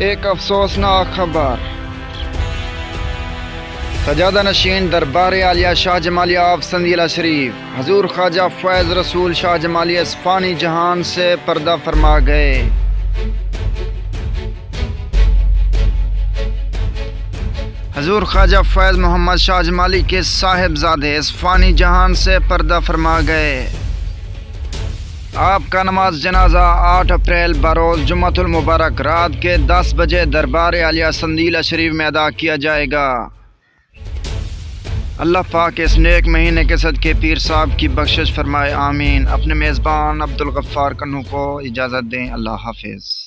ایک افسوسناک خبر۔ سجادہ نشین دربار عالیہ شاہ جمالیہ آف سندیلہ شریف حضور خواجہ فیض رسول شاہ جمالیہ اس فانی جہان سے پردہ فرما گئے۔ حضور خواجہ فیض محمد شاہ جمالی کے صاحبزادے اس فانی جہان سے پردہ فرما گئے۔ آپ کا نماز جنازہ 8 اپریل بروز جمعۃ المبارک رات کے 10 بجے دربار عالیہ سندیلہ شریف میں ادا کیا جائے گا۔ اللہ پاک اس نیک مہینے کے صدقے پیر صاحب کی بخشش فرمائے، آمین۔ اپنے میزبان عبدالغفار کنو کو اجازت دیں، اللہ حافظ۔